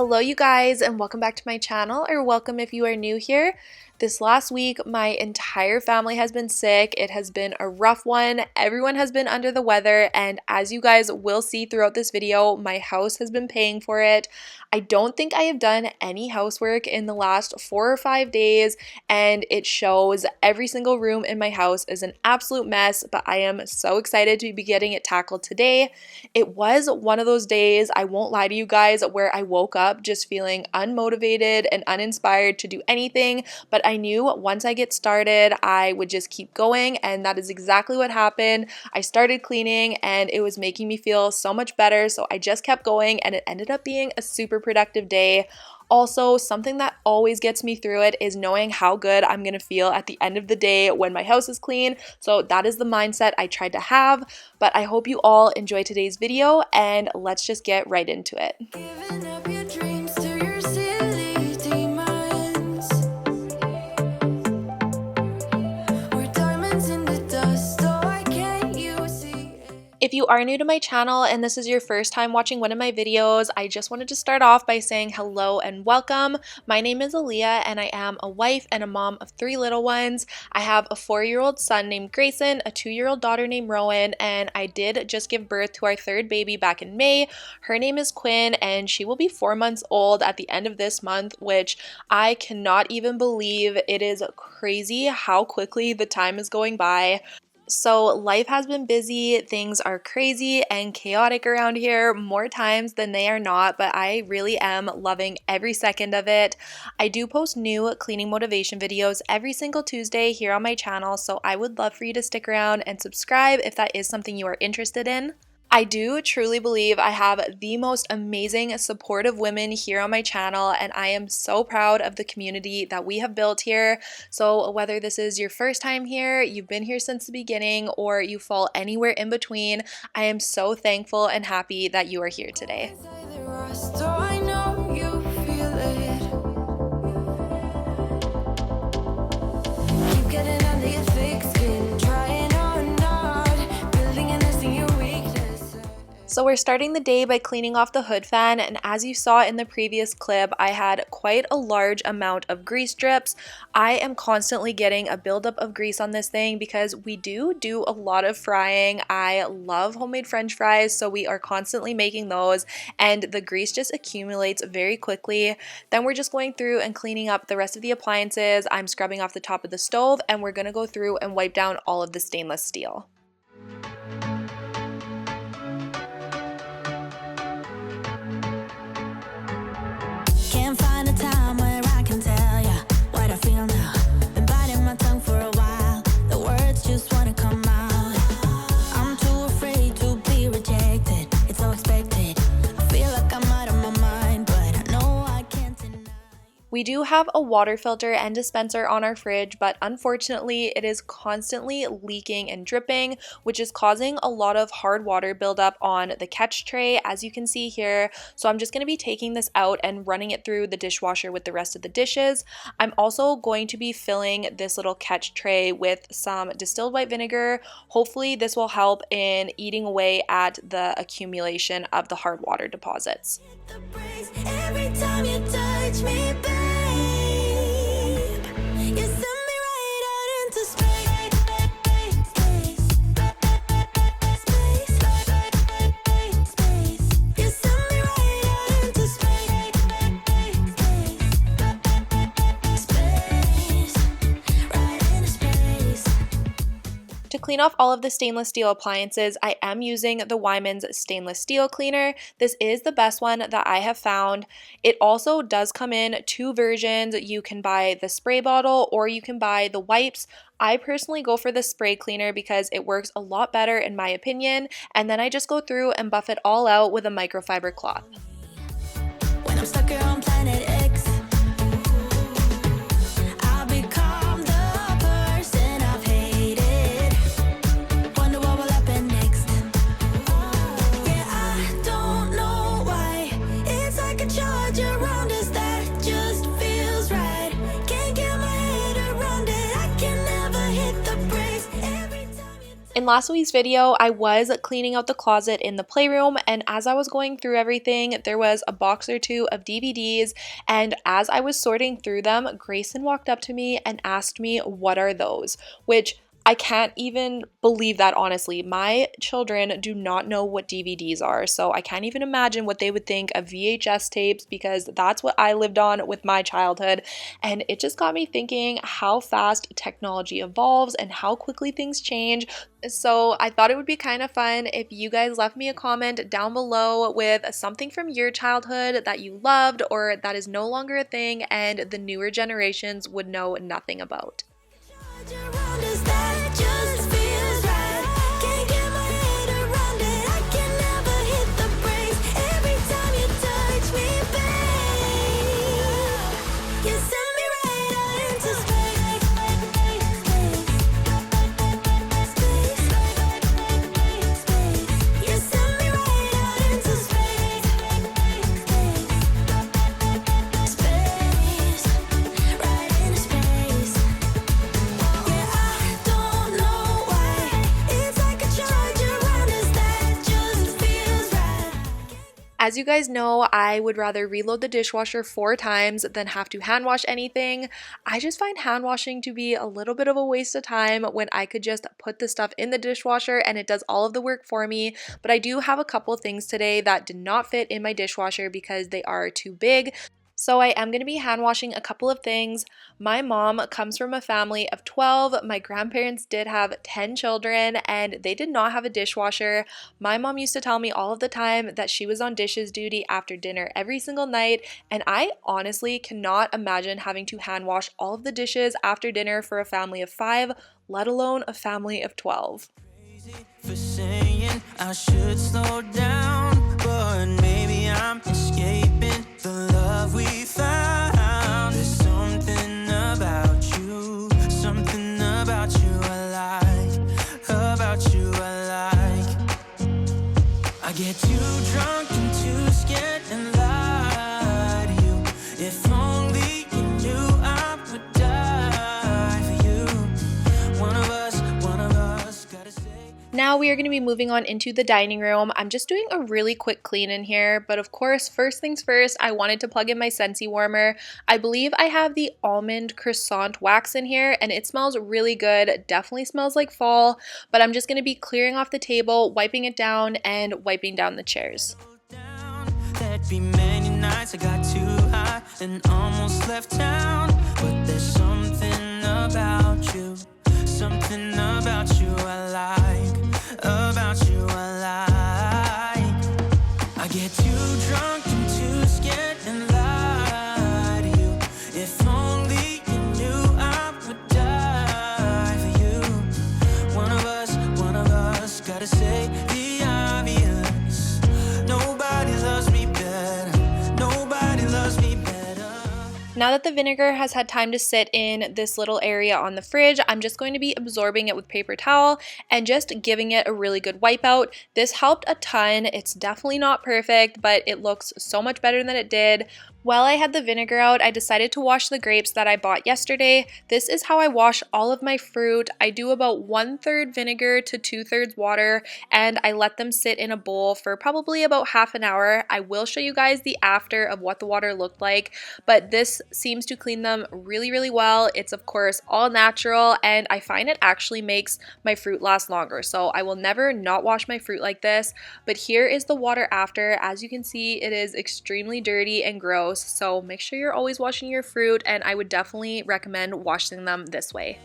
Hello you guys, and welcome back to my channel, or welcome if you are new here. This last week, my entire family has been sick. It has been a rough one. Everyone has been under the weather, and as you guys will see throughout this video, my house has been paying for it. I don't think I have done any housework in the last 4 or 5 days, and it shows. Every single room in my house is an absolute mess, but I am so excited to be getting it tackled today. It was one of those days, I won't lie to you guys, where I woke up just feeling unmotivated and uninspired to do anything, but I knew once I get started, I would just keep going, and that is exactly what happened. I started cleaning and it was making me feel so much better, so I just kept going and it ended up being a super productive day. Also, something that always gets me through it is knowing how good I'm gonna feel at the end of the day when my house is clean. So that is the mindset I tried to have, but I hope you all enjoy today's video and let's just get right into it. If you are new to my channel and this is your first time watching one of my videos, I just wanted to start off by saying hello and welcome. My name is Aleah and I am a wife and a mom of 3 little ones. I have a 4-year-old son named Grayson, a 2-year-old daughter named Rowan, and I did just give birth to our 3rd baby back in May. Her name is Quinn and she will be 4 months old at the end of this month, which I cannot even believe. It is crazy how quickly the time is going by. So life has been busy, things are crazy and chaotic around here more times than they are not, but I really am loving every second of it. I do post new cleaning motivation videos every single Tuesday here on my channel, so I would love for you to stick around and subscribe if that is something you are interested in. I do truly believe I have the most amazing, supportive women here on my channel, and I am so proud of the community that we have built here. So whether this is your first time here, you've been here since the beginning, or you fall anywhere in between, I am so thankful and happy that you are here today. So we're starting the day by cleaning off the hood fan, and as you saw in the previous clip, I had quite a large amount of grease drips. I am constantly getting a buildup of grease on this thing because we do a lot of frying. I love homemade French fries, so we are constantly making those, and the grease just accumulates very quickly. Then we're just going through and cleaning up the rest of the appliances. I'm scrubbing off the top of the stove, and we're gonna go through and wipe down all of the stainless steel. We do have a water filter and dispenser on our fridge, but unfortunately it is constantly leaking and dripping, which is causing a lot of hard water buildup on the catch tray, as you can see here. So I'm just going to be taking this out and running it through the dishwasher with the rest of the dishes. I'm also going to be filling this little catch tray with some distilled white vinegar. Hopefully this will help in eating away at the accumulation of the hard water deposits. Every time you touch me, To clean off all of the stainless steel appliances, I am using the Wyman's stainless steel cleaner. This is the best one that I have found. It also does come in 2 versions. You can buy the spray bottle or you can buy the wipes. I personally go for the spray cleaner because it works a lot better in my opinion, and then I just go through and buff it all out with a microfiber cloth. When I'm stuck here on planet X, In last week's video, I was cleaning out the closet in the playroom, and as I was going through everything, there was a box or two of DVDs, and as I was sorting through them, Grayson walked up to me and asked me, "What are those?" Which I can't even believe that, honestly. My children do not know what DVDs are, so I can't even imagine what they would think of VHS tapes, because that's what I lived on with my childhood. And it just got me thinking how fast technology evolves and how quickly things change. So I thought it would be kind of fun if you guys left me a comment down below with something from your childhood that you loved or that is no longer a thing and the newer generations would know nothing about. As you guys know, I would rather reload the dishwasher 4 times than have to hand wash anything. I just find hand washing to be a little bit of a waste of time when I could just put the stuff in the dishwasher and it does all of the work for me. But I do have a couple things today that did not fit in my dishwasher because they are too big. So I am going to be hand washing a couple of things. My mom comes from a family of 12. My grandparents did have 10 children and they did not have a dishwasher. My mom used to tell me all of the time that she was on dishes duty after dinner every single night, and I honestly cannot imagine having to hand wash all of the dishes after dinner for a family of 5, let alone a family of 12. For saying I should slow down, but maybe I'm escaping the love we found. There's something about you I like, about you I like. I get too drunk and too scared and lie to you. If only you knew I would die for you. One of us gotta say. Now we are going to be moving on into the dining room. I'm just doing a really quick clean in here, but of course, first things first, I wanted to plug in my Scentsy warmer. I believe I have the almond croissant wax in here and it smells really good. It definitely smells like fall, but I'm just going to be clearing off the table, wiping it down, and wiping down the chairs. There'd be many nights I got too high and almost left town, but there's something about you I like, about you I like. I get too drunk and too scared and lie to you. If only you knew I would die for you. One of us gotta say the obvious. Nobody loves me better. Nobody loves me better. Now that the vinegar has had time to sit in this little area on the fridge, I'm just going to be absorbing it with paper towel and just giving it a really good wipe out. This helped a ton. It's definitely not perfect, but it looks so much better than it did. While I had the vinegar out, I decided to wash the grapes that I bought yesterday. This is how I wash all of my fruit. I do about 1/3 vinegar to 2/3 water, and I let them sit in a bowl for probably about half an hour. I will show you guys the after of what the water looked like, but this seems to clean them really, really well. It's of course all natural, and I find it actually makes my fruit last longer. So I will never not wash my fruit like this, but here is the water after. As you can see, it is extremely dirty and gross. So make sure you're always washing your fruit, and I would definitely recommend washing them this way.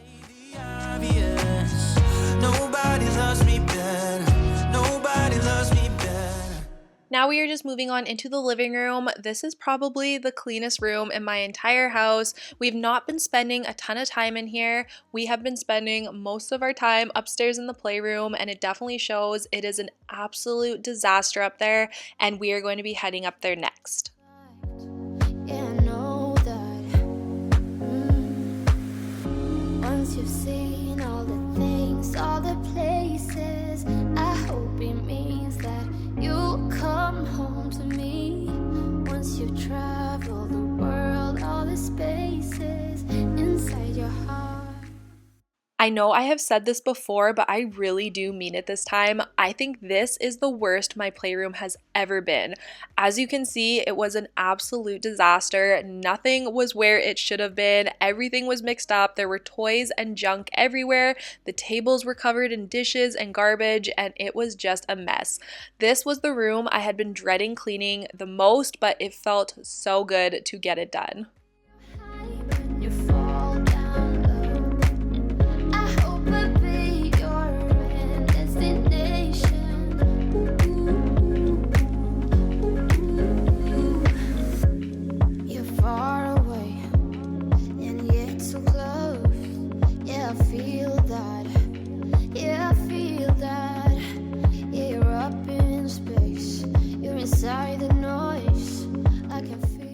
Nobody loves me better. Nobody loves me better. Now we are just moving on into the living room. This is probably the cleanest room in my entire house. We've not been spending a ton of time in here. We have been spending most of our time upstairs in the playroom, and it definitely shows. It is an absolute disaster up there, and we are going to be heading up there next. Yeah, I know that. Once you've seen all the things, all the places, I hope it means that you'll come home to me. Once you've traveled the world, all the spaces inside your heart. I know I have said this before, but I really do mean it this time. I think this is the worst my playroom has ever been. As you can see, it was an absolute disaster. Nothing was where it should have been. Everything was mixed up. There were toys and junk everywhere. The tables were covered in dishes and garbage, and it was just a mess. This was the room I had been dreading cleaning the most, but it felt so good to get it done. You fall down low. I hope I'll be your destination. You're far away, and yet so close. Yeah, I feel that. Yeah, I feel that. Yeah, you're up in space. You're inside the noise. I can feel you.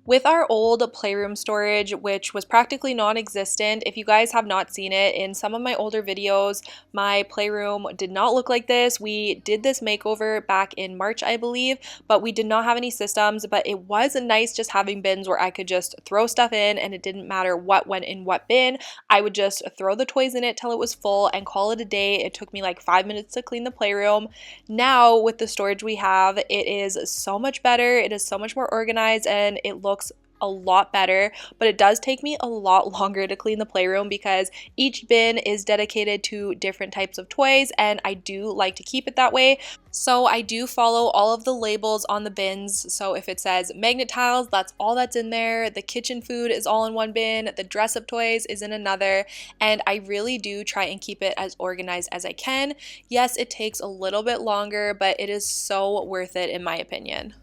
With our old playroom storage, which was practically non-existent, if you guys have not seen it, in some of my older videos, my playroom did not look like this. We did this makeover back in March, I believe, but we did not have any systems, but it was nice just having bins where I could just throw stuff in and it didn't matter what went in what bin. I would just throw the toys in it till it was full and call it a day. It took me like 5 minutes to clean the playroom. Now, with the storage we have, it is so much better. It is so much more organized and it looks a lot better, but it does take me a lot longer to clean the playroom because each bin is dedicated to different types of toys, and I do like to keep it that way. So I do follow all of the labels on the bins. So if it says magnet tiles, that's all that's in there. The kitchen food is all in one bin. The dress up toys is in another. And I really do try and keep it as organized as I can. Yes, it takes a little bit longer, but it is so worth it in my opinion.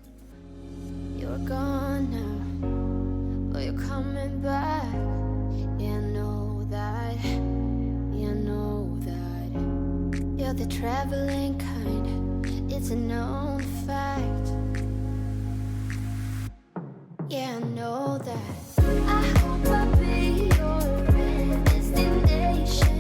You're gone now, but you're coming back. Yeah, I know that. Yeah, I know that. You're the traveling kind. It's a known fact. Yeah, I know that. I hope I'll be your destination.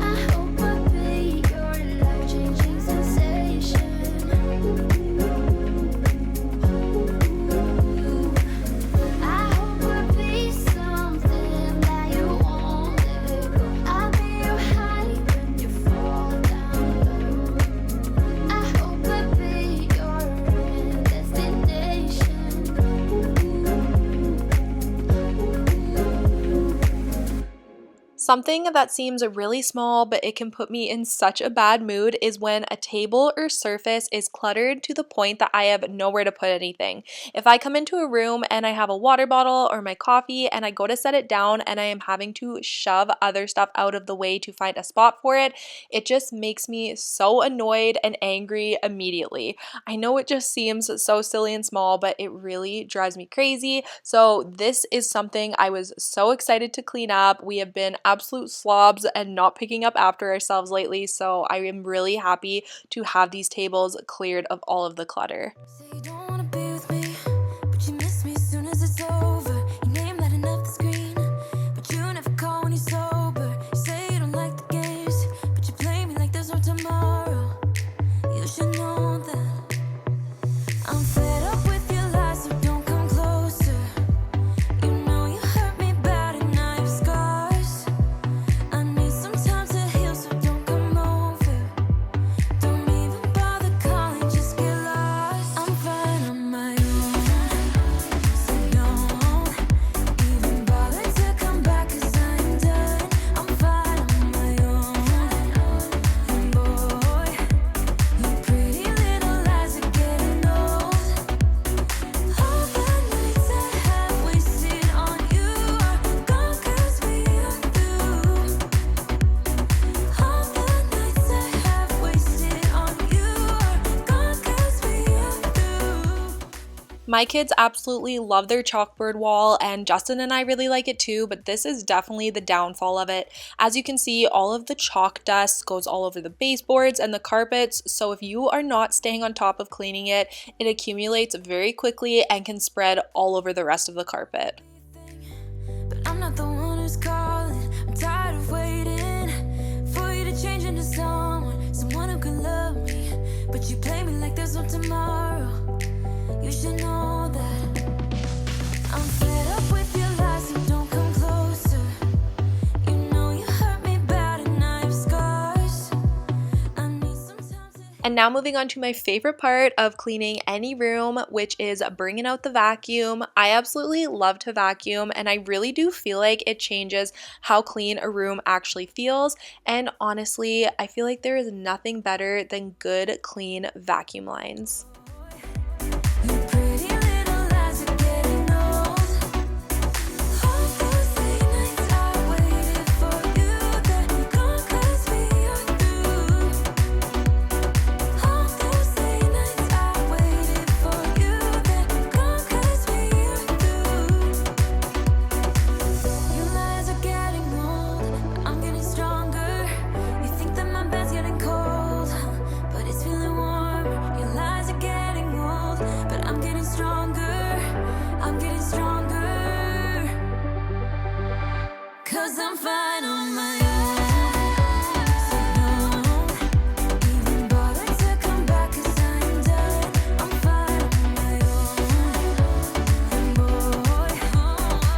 I hope I'll be your life-changing sensation. I hope I'll be something that you won't let go. I'll be your high when you fall down low. I hope I'll be your destination. Something that seems really small, but it can put me in such a bad mood is when a table or surface is cluttered to the point that I have nowhere to put anything. If I come into a room and I have a water bottle or my coffee and I go to set it down and I am having to shove other stuff out of the way to find a spot for it, it just makes me so annoyed and angry immediately. I know it just seems so silly and small, but it really drives me crazy. So this is something I was so excited to clean up. We have been absolute slobs and not picking up after ourselves lately, so I am really happy to have these tables cleared of all of the clutter. Say you don't wanna be with me, but you miss me as soon as it's over. Your name lighting up the screen, but you never call when you're sober. You say you don't like the games, but you play me like there's no tomorrow. You should know that I'm fed up with your lies, so don't come closer. You know you hurt me bad and I have scars. I need some time to heal, so don't come over. Don't even bother calling, just get lost. I'm fine on my own, so don't even bother to come back, 'cause I'm done. I'm fine on my own. And boy, your pretty little lies are getting old. All the nights I have wasted on you are gone, 'cause we are through. All the nights I have wasted on you are gone, 'cause we are through. My kids absolutely love their chalkboard wall, and Justin and I really like it too, but this is definitely the downfall of it. As you can see, all of the chalk dust goes all over the baseboards and the carpets, so if you are not staying on top of cleaning it, it accumulates very quickly and can spread all over the rest of the carpet. But I'm not the one who's calling. I'm tired of waiting for you to change into someone who can love me. But you play me like there's no tomorrow. You should know that I'm I'm fed up with your lies, so don't come closer. You know you hurt me bad and I have scars. I need some time to. And now moving on to my favorite part of cleaning any room, which is bringing out the vacuum. I absolutely love to vacuum, and I really do feel like it changes how clean a room actually feels. And honestly, I feel like there is nothing better than good, clean vacuum lines. Your pretty little lies are getting old. All those late nights I waited for you, got gone 'cause we are through. All those late nights I waited for you, got gone 'cause we are through. Your lies are getting old, but I'm getting stronger. You think that my bed's getting cold, but it's feeling warm. Your lies are getting old, but I'm getting stronger. I'm getting stronger. 'Cause I'm fine on my own. So don't even bother to come back, 'cause I'm done. I'm fine on my own. And boy,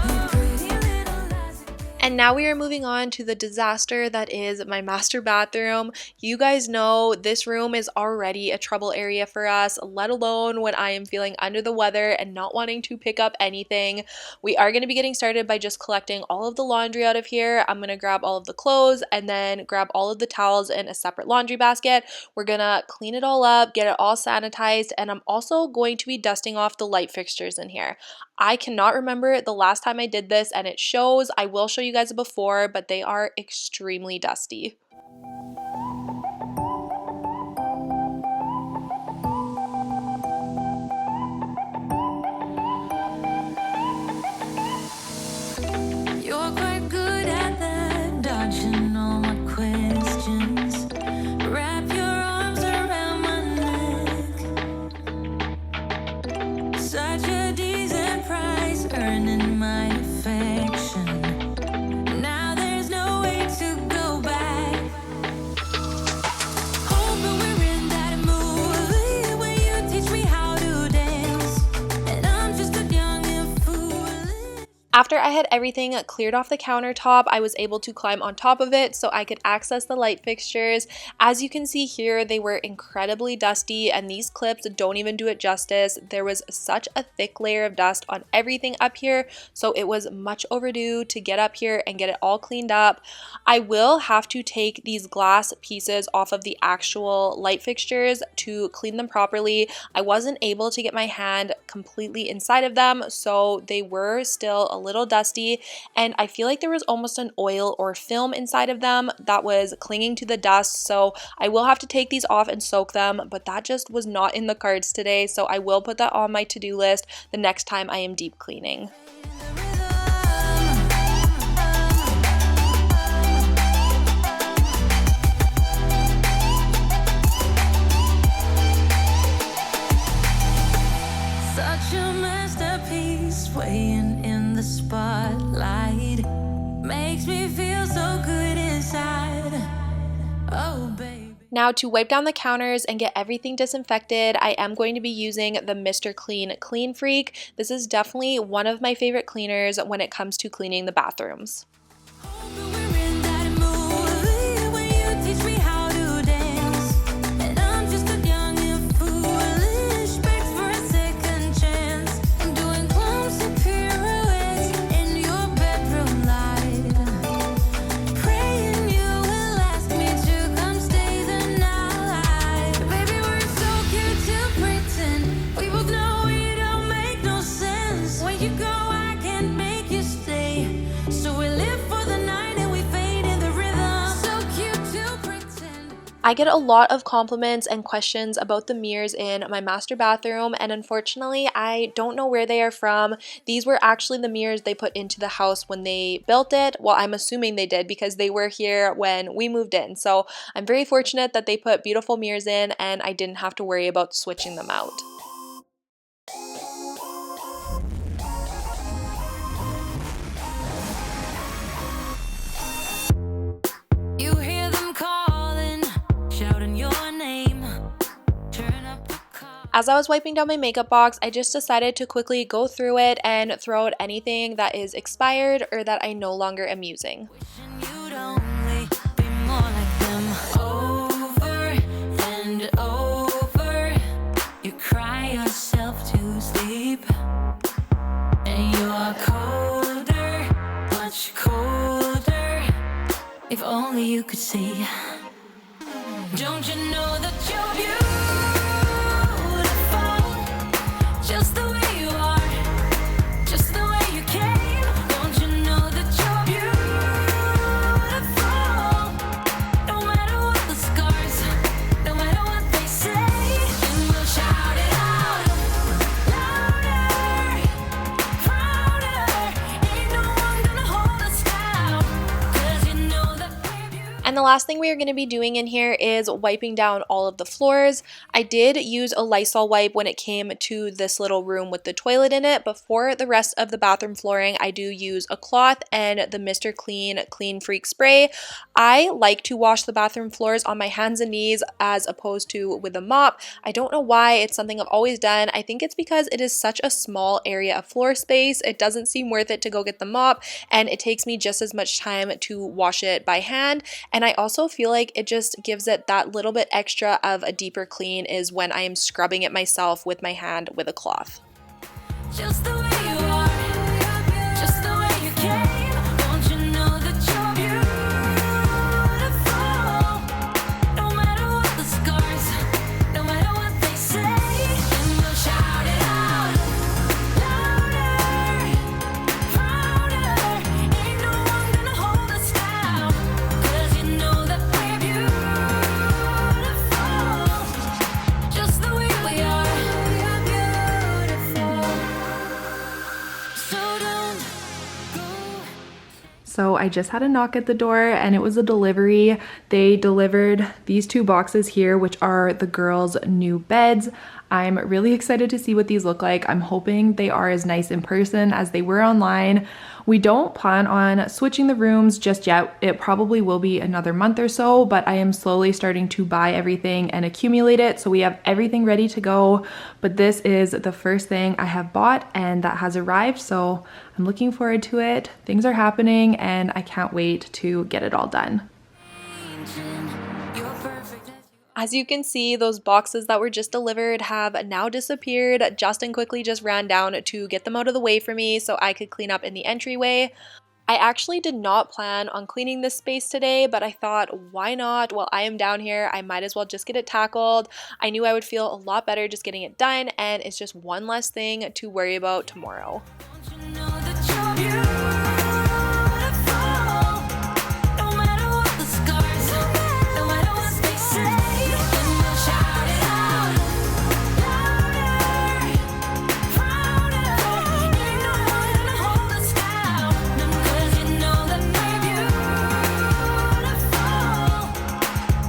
your pretty little lies are getting. And now we are moving on to the disaster that is my master bathroom. You guys know this room is already a trouble area for us, let alone when I am feeling under the weather and not wanting to pick up anything. We are going to be getting started by just collecting all of the laundry out of here. I'm going to grab all of the clothes and then grab all of the towels in a separate laundry basket. We're going to clean it all up, get it all sanitized, and I'm also going to be dusting off the light fixtures in here. I cannot remember the last time I did this, and it shows. I will show you guys a before, but they are extremely dusty. You're quite good at that, dodging all my questions. Wrap your arms around my neck. Such a decent price, earning my affection. Now there's no way to go back. Hoping we're in that movie where you teach me how to dance, and I'm just a young and foolish. After I had everything cleared off the countertop, I was able to climb on top of it so I could access the light fixtures. As you can see here, they were incredibly dusty, and these clips don't even do it justice. There was such a thick layer of dust on everything up here, so it was much overdue to get up here and get it all cleaned up. I will have to take these glass pieces off of the actual light fixtures to clean them properly. I wasn't able to get my hand completely inside of them, so they were still a little dusty, and I feel like there was almost an oil or film inside of them that was clinging to the dust, so I will have to take these off and soak them, but that just was not in the cards today, so I will put that on my to-do list the next time I am deep cleaning. Such a masterpiece, weighing in the spotlight, makes me feel so good inside. Oh, baby. Now to wipe down the counters and get everything disinfected, I am going to be using the Mr. Clean Clean Freak. This is definitely one of my favorite cleaners when it comes to cleaning the bathrooms. Hoping we're in that movie where you teach me how to dance, and I'm just a young and foolish, begs for a second chance. I'm doing clumsy pirouettes in your bedroom light, praying you will ask me to come stay the night. Baby, we're so cute to pretend. We both know we don't make no sense. When you go, I can't make you stay. So we live for the night and we fade in the rhythm. So cute to pretend. I get a lot of compliments and questions about the mirrors in my master bathroom, and unfortunately I don't know where they are from. These were actually the mirrors they put into the house when they built it. Well, I'm assuming they did because they were here when we moved in. So I'm very fortunate that they put beautiful mirrors in and I didn't have to worry about switching them out. You hear them calling, shouting your name. Turn up the car. As I was wiping down my makeup box, I just decided to quickly go through it and throw out anything that is expired or that I no longer am using. You'd only be more like them. Over and over, you cry yourself to sleep, and you're colder, much colder. If only you could see. Don't you know that you're beautiful, just the way you are, just the way you came? Don't you know that you're beautiful, no matter what the scars, no matter what they say? And we'll shout it out louder, prouder. Ain't no one gonna hold us down, 'cause you know that we're beautiful. And the last thing we are going to be doing in here is wiping down all of the floors. I did use a Lysol wipe when it came to this little room with the toilet in it, but for the rest of the bathroom flooring, I do use a cloth and the Mr. Clean Clean Freak spray. I like to wash the bathroom floors on my hands and knees as opposed to with a mop. I don't know why, it's something I've always done. I think it's because it is such a small area of floor space. It doesn't seem worth it to go get the mop, and it takes me just as much time to wash it by hand. And I also feel like it just gives it that little bit extra of a deeper clean is when I am scrubbing it myself with my hand with a cloth. Just the way you are, just the way you came. Don't you know that you're beautiful, no matter what the scars, no matter what they say? And we'll shout it out louder, prouder. Ain't no one gonna hold us down, 'cause you know that we're beautiful, just the way we are. Beautiful. So don't go. So I just had a knock at the door and it was a delivery. They delivered these two boxes here, which are the girls' new beds. I'm really excited to see what these look like. I'm hoping they are as nice in person as they were online. We don't plan on switching the rooms just yet. It probably will be another month or so, but I am slowly starting to buy everything and accumulate it, so we have everything ready to go. But this is the first thing I have bought and that has arrived, so I'm looking forward to it. Things are happening and I can't wait to get it all done. You're perfect as you As you can see, those boxes that were just delivered have now disappeared. Justin quickly just ran down to get them out of the way for me so I could clean up in the entryway. I actually did not plan on cleaning this space today, but I thought, why not? While I am down here, I might as well just get it tackled. I knew I would feel a lot better just getting it done, and it's just one less thing to worry about tomorrow. Don't you know that you're beautiful, no matter what the scars, no matter what they say? And we'll shout it out louder, prouder. Ain't no one gonna hold us down, 'cause you know that we're beautiful,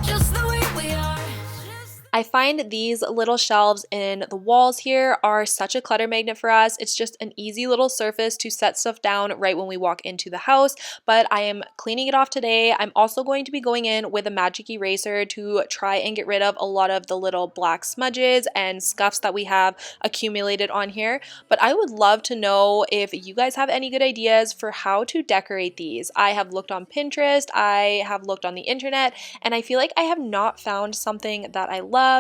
just the way we are. I find these little shelves in the walls here are such a clutter magnet for us. It's just an easy little surface to set stuff down right when we walk into the house, but I am cleaning it off today. I'm also going to be going in with a magic eraser to try and get rid of a lot of the little black smudges and scuffs that we have accumulated on here. But I would love to know if you guys have any good ideas for how to decorate these. I have looked on Pinterest, I have looked on the internet, and I feel like I have not found something that I love.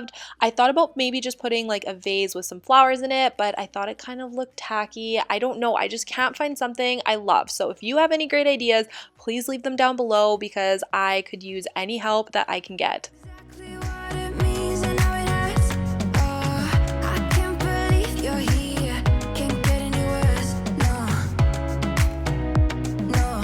I thought about maybe just putting like a vase with some flowers in it, but I thought it kind of looked tacky. I don't know. I just can't find something I love. So if you have any great ideas, please leave them down below because I could use any help that I can get. Exactly what it means and how it hurts. Oh, I can't believe you're here. Can't get any worse. No, no.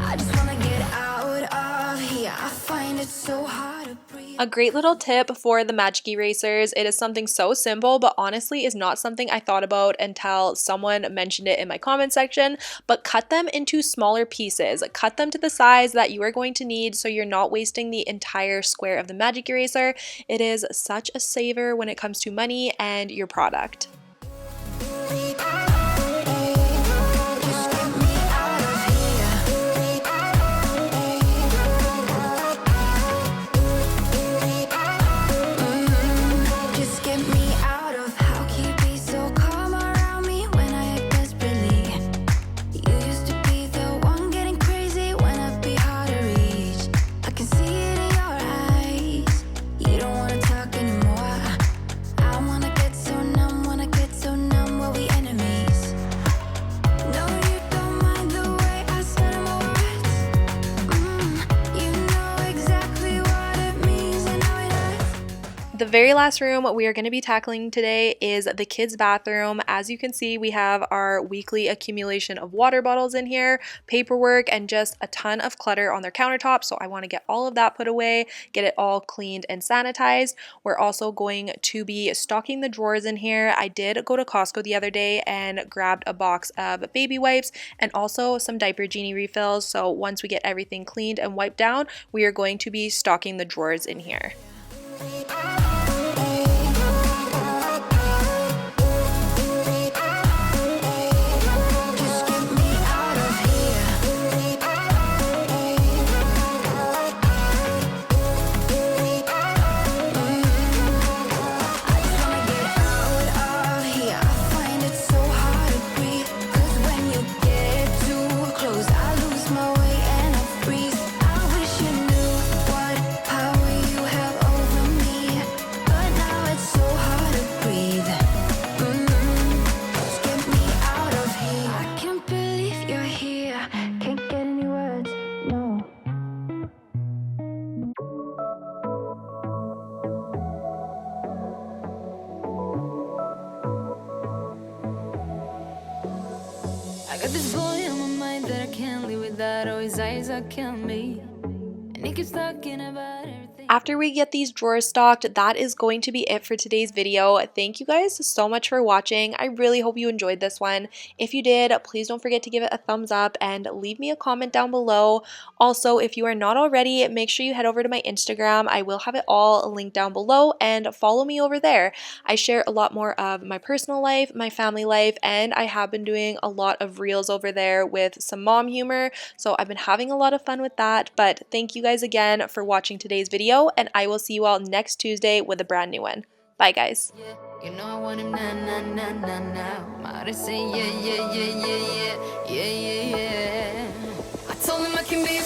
I just wanna get out of here. I find it so hard to breathe. A great little tip for the magic erasers. It is something so simple, but honestly is not something I thought about until someone mentioned it in my comment section, but cut them into smaller pieces. Cut them to the size that you are going to need so you're not wasting the entire square of the magic eraser. It is such a saver when it comes to money and your product. very last room we are going to be tackling today is the kids' bathroom. As you can see, we have our weekly accumulation of water bottles in here, paperwork, and just a ton of clutter on their countertop. So I want to get all of that put away, get it all cleaned and sanitized. We're also going to be stocking the drawers in here. I did go to Costco the other day and grabbed a box of baby wipes and also some diaper genie refills. So once we get everything cleaned and wiped down, we are going to be stocking the drawers in here. I got this boy on my mind that I can't live without. Oh, his eyes are killing me, and he keeps talking about everything. After we get these drawers stocked, that is going to be it for today's video. Thank you guys so much for watching. I really hope you enjoyed this one. If you did, please don't forget to give it a thumbs up and leave me a comment down below. Also, if you are not already, make sure you head over to my Instagram. I will have it all linked down below and follow me over there. I share a lot more of my personal life, my family life, and I have been doing a lot of reels over there with some mom humor. So I've been having a lot of fun with that. But thank you guys again for watching today's video, and I will see you all next Tuesday with a brand new one. Bye, guys. Yeah, you know I want him now, now, now, now, now. My heart is saying yeah, yeah, yeah, yeah, yeah, yeah, yeah, yeah. I told him I can be a